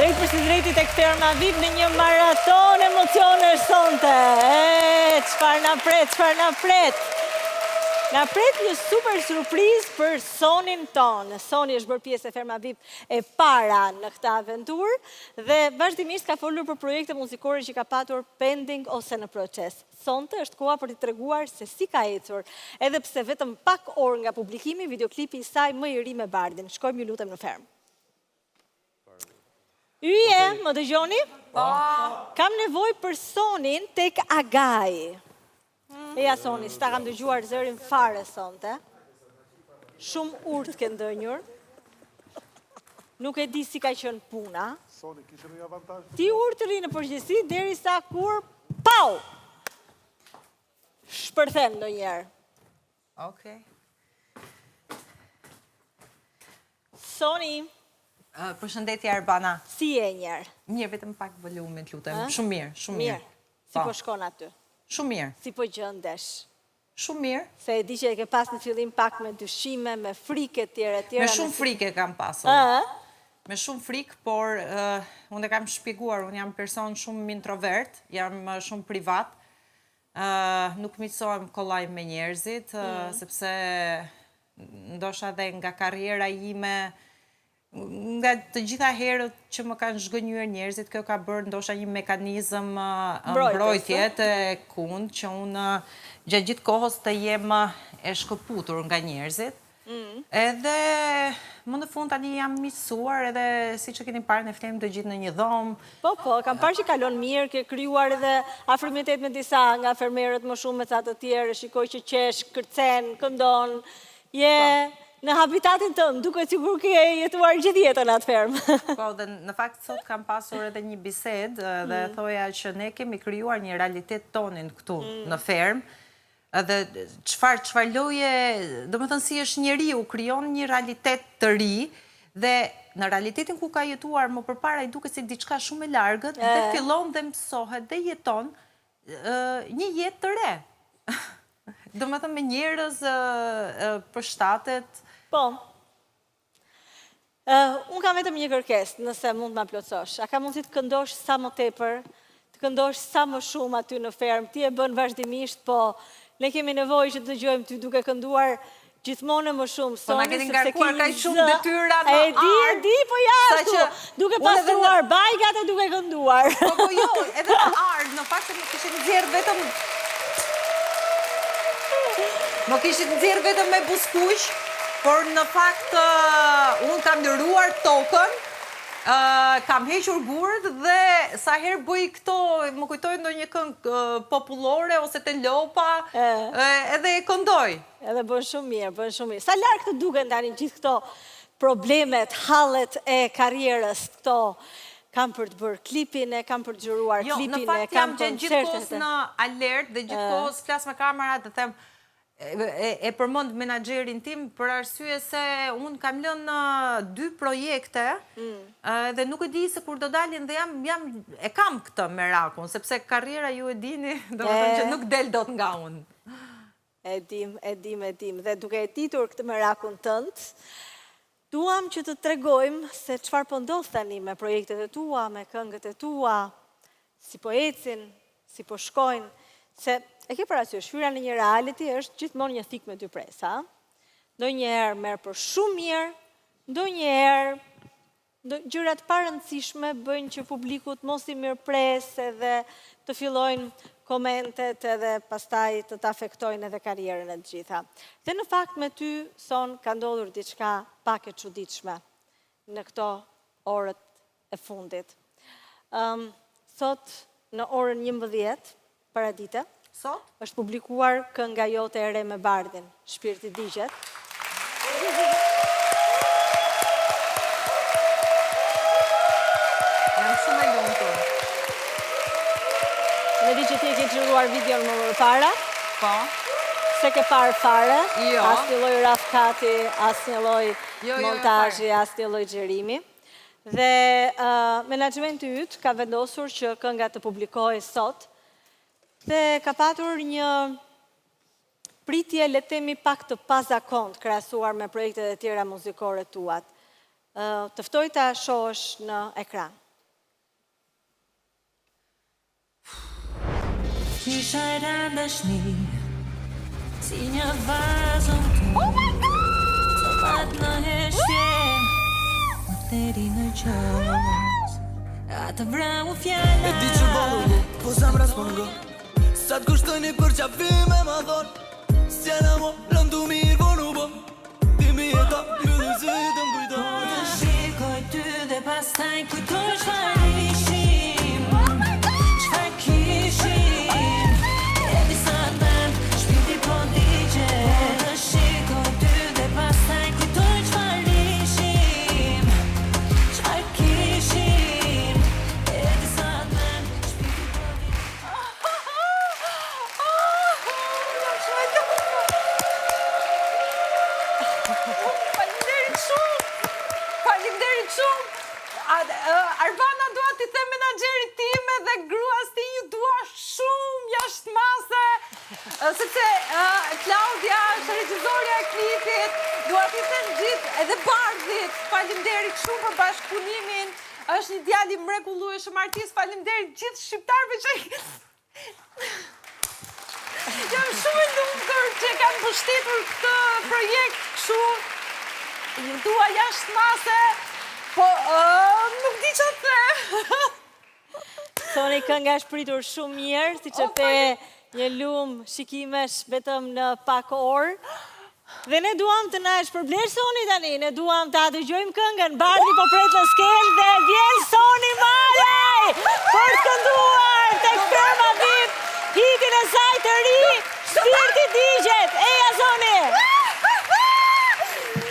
Drejt për së drejti tek Ferma VIP në një maraton emocionesh sonte. Çfarë na pret, çfarë na pret? Na pret një super surprizë për Sonin ton. Soni është bërë pjesë e Ferma VIP e para në këtë aventurë dhe vazhdimisht ka folur për projekte muzikore që ka patur pending ose në proces. Sonte është koha për t'i treguar se si ka ecur, edhe pse vetëm pak orë nga publikimi, videoklipi i saj më i ri me Bardhin. Shkojmë ju lutem në Ferm. Yje, më dëgjoni? Kam nevoj për Sonin tek Agaj. Eja Soni, s'ta kam dëgjuar zërin fare sonte. Shumë urt ke ndënjur. Nuk e di si ka qenë puna. Soni, kishë një avantazh? Ti urtëri në përgjithësi derisa kur pau! Shpërthem ndonjëherë. Okej. Soni, Përshëndetje Arbana. si e njerë? Mirë, vetëm pak volumin, lutem. Shumë mirë, shumë mirë. Si po shkon aty? Shumë mirë. Si po gjëndesh? Shumë mirë. Se e di që e ke pas në fillim pak me dyshime, me frike tjera. Me shumë frike kam pasur. Me shumë frikë, por unë e kam shpjeguar, unë jam person shumë introvert, jam shumë privat, nuk miqësohem kollaj me njerëzit, sepse ndoshta dhe nga karriera ime, nga të gjitha herët që më kanë zhgënjur njerëzit, kjo ka bërë ndoshta një mekanizëm mbrojtje të kund, që unë gjatë gjithë kohës të jem e shkëputur nga njerëzit. Edhe më në fund tani jam miqësuar, edhe si që keni parë ne flemë të gjithë në një dhomë. Po, kam parë që kalon mirë, ke kryuar edhe afrimitet me disa nga fermerët më shumë me ca të tjerë, shikoj që qesh, kërcen, këndon, në habitatin tëmë, duke sigur ke jetuar gjithë jetën atë fermë. Po, dhe në fakt sot kam pasur edhe një bisedë dhe thoja që ne kemi krijuar një realitet tonin këtu në fermë, dhe çfarë lloje, domethënë si është njeriu, krijon një realitet të ri dhe në realitetin ku ka jetuar më përpara i duket si diçka shumë e largët dhe fillon dhe mësohet dhe jeton një jetë të re. Domethënë me njerëz përshtatet. Po. Unë kam vetëm një kërkesë, nëse mund të ma plotësosh. A ka mundësi të këndosh sa më tepër, të këndosh sa më shumë aty në fermë, ti e bën vazhdimisht, po ne kemi nevojë që të dëgjojmë ty duke kënduar gjithmonë më shumë. Po na keni ngarkuar kaq shumë detyra në art. E di, po jashtu, duke pastruar bajgat e duke kënduar. Po jo, edhe në art, në fakt nuk kishit nxjerr vetëm Nuk ishit nxjerr vetëm me buskuq, por në fakt unë kam lëruar tokën, kam hequr gurët dhe sa herë bëj këto, më kujtoj ndonjë këngë popullore ose të lopa, edhe e këndoj. Edhe bën shumë mirë, bën shumë mirë. Sa larg të duken tani gjithë këto problemet, hallet e karrierës këto? Kam për të bërë klipin, kam për të xhiruar klipin, në fakt jam gjithkohës në alert dhe gjithkohës flas me kamerat dhe them e përmend menaxherin tim për arsye se unë kam lënë 2 projekte dhe nuk e di se kur do dalin dhe e kam këtë merakun, sepse karriera ju e dini, domethënë që nuk del dot nga unë. E dim. Dhe duke e ditur këtë merakun tënd, duam që të tregojmë se çfarë po ndodh tani me projektet e tua, me këngët e tua, si po ecin, si po shkojnë, se e ke parasysh, hyrja në një reality është gjithmonë një thik me dy presa. Ndonjëherë merr për shumë mirë, ndonjëherë gjërat parëndësishme bëjnë që publiku të mos i mirëpres edhe të fillojnë komentet edhe pastaj të afektojnë edhe karrierën e të gjitha. Dhe në fakt me ty, Son, ka ndodhur diçka pak e çuditshme në këto orët e fundit. Sot, në orën 11, paradite, është publikuar kënga jote e re me Bardhin, Shpirti digjet. Jam shumë e lumtur. Në di që ti e ke xhiruar videon më përpara. Po. Se ke parë fare, Jo. asnjë lloj rafkati, asnjë lloj montazhi, asnjë lloj xherimi. Dhe menaxhmenti yt ka vendosur që kënga të publikohej sot. Dhe ka patur një pritje, le të themi, pak të pazakont krahasuar me projektet e tjera muzikore tuat. Të ftoj ta shohësh në ekran. kisha e randashni si një vazën të të matë në heshtje më theri në qos atë vramu fjalla E di që vonu, po zamra s'mongo Sa t'kushtojni për qafime ma thon S'jena mo, lëndu mirë vonu bo Dimi e ta, mjëllë zëtë më kujto Të shikoj ty dhe pastaj kujtoj çfarë ishim Çfarë kishim E disa tan shpirti po digje Të shikoj ty dhe pastaj kujtoj çfarë ishim Çfarë kishim E disa tan shpirti po Faleminderit shumë! Faleminderit shumë! Arbana dua t'i them menaxherit tim dhe gruas ti ju dua shumë jashtë mase, sepse Klaudia është regjizorja e klipit, dua t'i them gjithë edhe Bardhit, faleminderit shumë për bashkëpunimin, është një djalë i mrekullueshëm artist, faleminderit gjithë shqiptarëve që jam shumë e lumtur që kanë mbështetur këtë projekt kështu. Ju dua jashtë mase, po nuk di që të the. Soni kënga është pritur shumë mirë, si që pe një lumë shikimesh vetëm në pak orë. Dhe ne duam të na shpërblesh Soni tani, ne duam ta dëgjojmë këngën, Bardhi po pret në skelë dhe vjen Soni Malaj për të kënduar tek Ferma VIP, hitin e saj të ri, Shpirti digjet, eja Soni!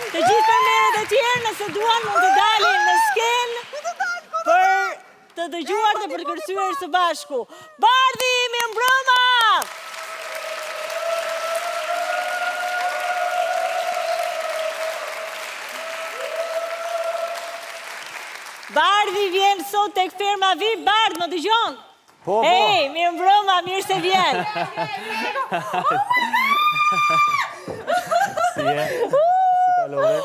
Të gjithë përmerët e tjerë nëse duan mund të dalin në skenë për të dëgjuar dhe për të kërcyer së bashku. Bardhi, mirë mbrëma! Bardhi vjen sot tek Ferma VIP. Bardh, më dëgjon? Po. Ej, mirë mbrëma, mirë se vjen. Si je? Si kalove?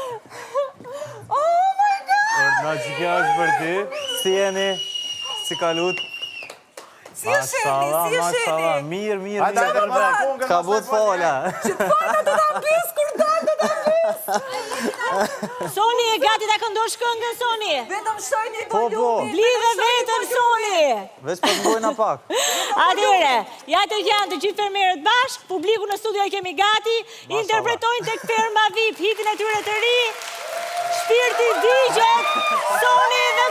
Oh my god! Ordna që kjo është për ty. Si jeni? Si kalut? Si e sheni? Mirë. Hajde, Ka but fola. Që të fana të ta bis, kur dalë të ta bis! Soni, e gati ta këndosh këngën, Soni? Vetëm shojnë i do Po. lumi. Blidhe vetën, Soni! Veç po të ngojna pak. Atyre, ja të janë të gjithë fermerët bashkë, publiku në studio e kemi gati, interpretojnë tek Ferma VIP, hitin e tyre të ri, Shpirti digjet, Soni dhe